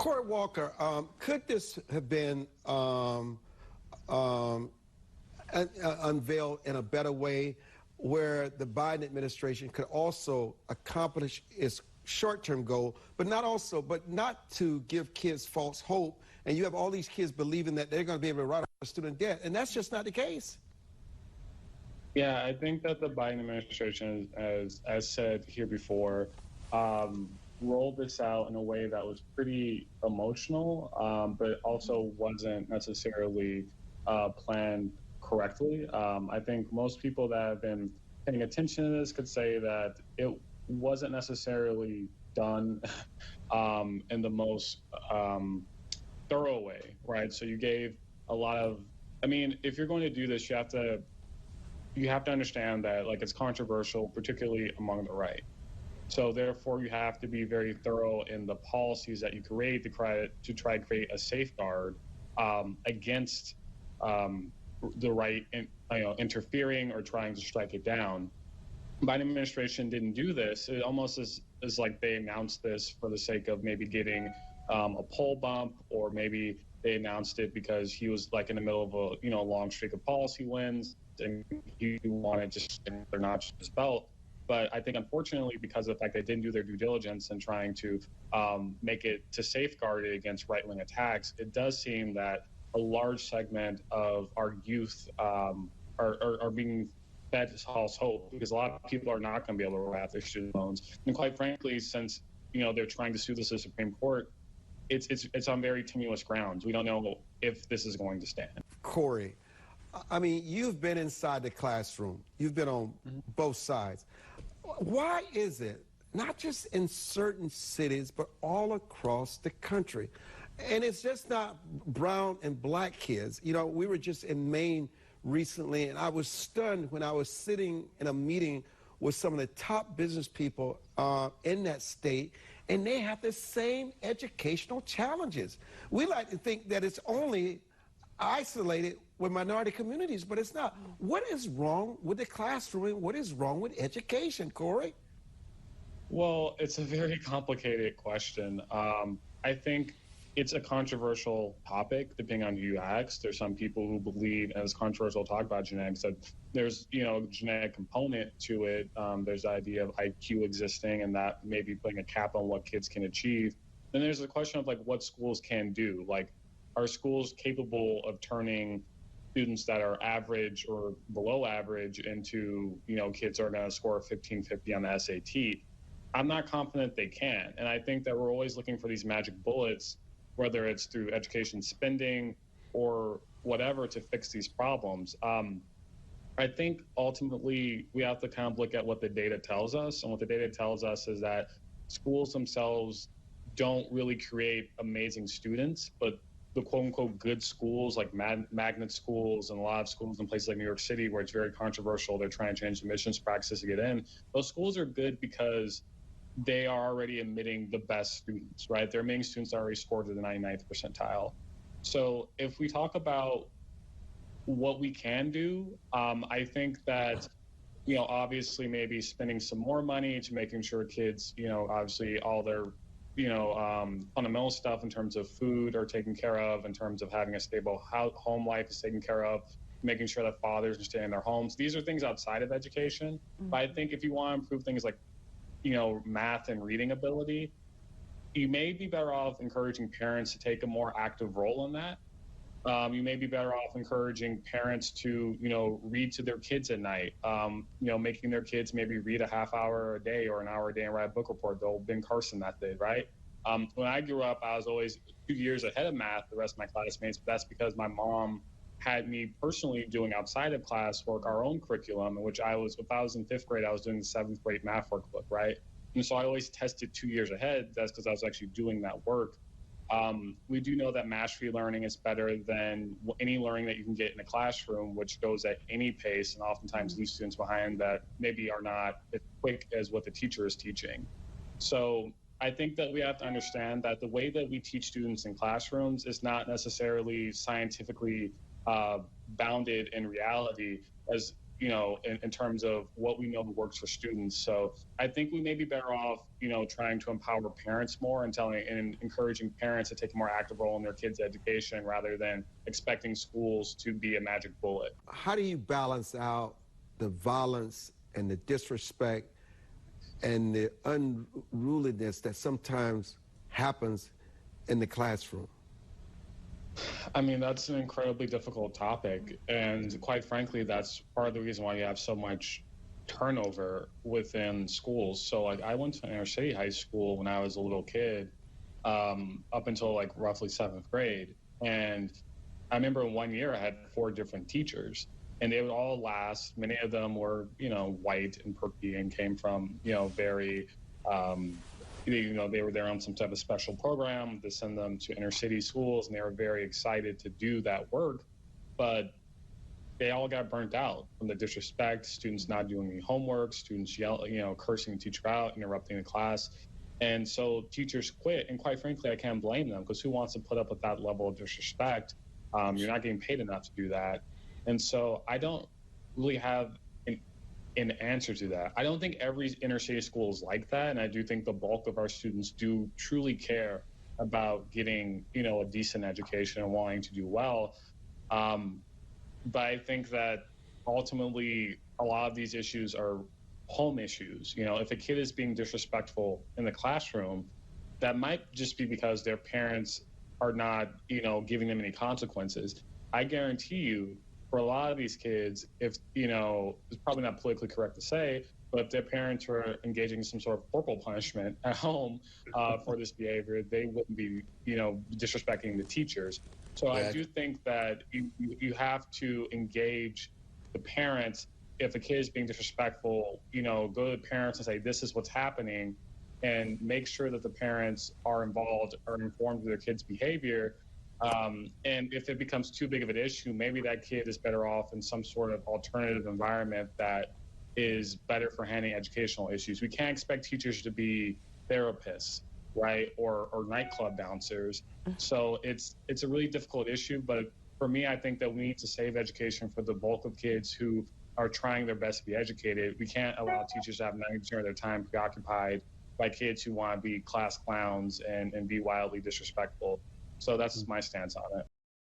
Corey Walker, could this have been unveiled in a better way where the Biden administration could also accomplish its short-term goal, but not to give kids false hope, and you have all these kids believing that they're going to be able to write off student debt, and that's just not the case. Yeah, I think that the Biden administration, as said here before, rolled this out in a way that was pretty emotional, but also wasn't necessarily planned correctly. I think most people that have been paying attention to this could say that it wasn't necessarily done in the most thorough way, right? So you gave a lot of, I mean, if you're going to do this, you have to understand that, like, it's controversial, particularly among the right. So therefore, you have to be very thorough in the policies that you create to try to create a safeguard against the right, interfering or trying to strike it down. Biden administration didn't do this. It almost is like they announced this for the sake of maybe getting a poll bump, or maybe they announced it because he was like in the middle of a long streak of policy wins and he wanted to strike their notch his belt. But I think, unfortunately, because of the fact they didn't do their due diligence in trying to make it to safeguard it against right-wing attacks, it does seem that a large segment of our youth are being fed false hope, because a lot of people are not going to be able to wrap their student loans. And quite frankly, since they're trying to sue this to the Supreme Court, it's on very tenuous grounds. We don't know if this is going to stand. Corey, I mean, you've been inside the classroom. You've been on both sides. Why is it, not just in certain cities, but all across the country? And it's just not brown and black kids. We were just in Maine recently, and I was stunned when I was sitting in a meeting with some of the top business people in that state, and they have the same educational challenges. We like to think that it's only isolated with minority communities, but it's not. What is wrong with the classroom? What is wrong with education, Corey? Well, it's a very complicated question. I think it's a controversial topic, depending on who you ask. There's some people who believe, and it's controversial to talk about genetics, that there's, a genetic component to it. There's the idea of IQ existing and that maybe putting a cap on what kids can achieve. Then there's the question of, like, what schools can do. Like, are schools capable of turning students that are average or below average into, kids are going to score 1550 on the SAT? I'm not confident they can. And I think that we're always looking for these magic bullets, whether it's through education spending or whatever, to fix these problems. I think ultimately we have to kind of look at what the data tells us. And what the data tells us is that schools themselves don't really create amazing students, but the quote-unquote good schools, like magnet schools and a lot of schools in places like New York City, where it's very controversial, they're trying to change admissions practices to get in. Those schools are good because they are already admitting the best students, right? They're admitting students that already scored to the 99th percentile. So if we talk about what we can do, I think that, obviously maybe spending some more money to making sure kids, obviously all their fundamental stuff in terms of food are taken care of, in terms of having a stable home life is taken care of, making sure that fathers are staying in their homes. These are things outside of education. Mm-hmm. But I think if you want to improve things like, math and reading ability, you may be better off encouraging parents to take a more active role in that. You may be better off encouraging parents to, read to their kids at night, making their kids maybe read a half hour a day or an hour a day and write a book report. The old Ben Carson method, right? When I grew up, I was always 2 years ahead of math, the rest of my classmates, but that's because my mom had me personally doing outside of class work, our own curriculum, in which if I was in 5th grade, I was doing the 7th grade math workbook, right? And so I always tested 2 years ahead. That's because I was actually doing that work. We do know that mastery learning is better than any learning that you can get in a classroom, which goes at any pace and oftentimes leaves students behind that maybe are not as quick as what the teacher is teaching. So I think that we have to understand that the way that we teach students in classrooms is not necessarily scientifically bounded in reality. As in terms of what we know works for students. So I think we may be better off, trying to empower parents more and encouraging parents to take a more active role in their kids' education rather than expecting schools to be a magic bullet. How do you balance out the violence and the disrespect and the unruliness that sometimes happens in the classroom? I mean, that's an incredibly difficult topic. And quite frankly, that's part of the reason why you have so much turnover within schools. So, like, I went to an inner city high school when I was a little kid, up until like roughly 7th grade. And I remember in 1 year I had 4 different teachers, and they would all last. Many of them were, white and perky and came from, very, they were there on some type of special program to send them to inner city schools, and they were very excited to do that work. But they all got burnt out from the disrespect, students not doing any homework, students cursing the teacher out, interrupting the class. And so teachers quit. And quite frankly, I can't blame them, because who wants to put up with that level of disrespect? You're not getting paid enough to do that. And so I don't really have an answer to that. I don't think every inner city school is like that. And I do think the bulk of our students do truly care about getting, a decent education and wanting to do well. But I think that ultimately a lot of these issues are home issues. If a kid is being disrespectful in the classroom, that might just be because their parents are not, giving them any consequences. I guarantee you, for a lot of these kids, if, it's probably not politically correct to say, but if their parents were engaging in some sort of corporal punishment at home for this behavior, they wouldn't be, disrespecting the teachers. So I do think that you have to engage the parents. If a kid is being disrespectful, go to the parents and say, this is what's happening, and make sure that the parents are involved or informed of their kid's behavior. And if it becomes too big of an issue, maybe that kid is better off in some sort of alternative environment that is better for handling educational issues. We can't expect teachers to be therapists, right, or nightclub bouncers. So it's a really difficult issue. But for me, I think that we need to save education for the bulk of kids who are trying their best to be educated. We can't allow teachers to have 90% of their time preoccupied by kids who want to be class clowns and be wildly disrespectful. So that's just my stance on it.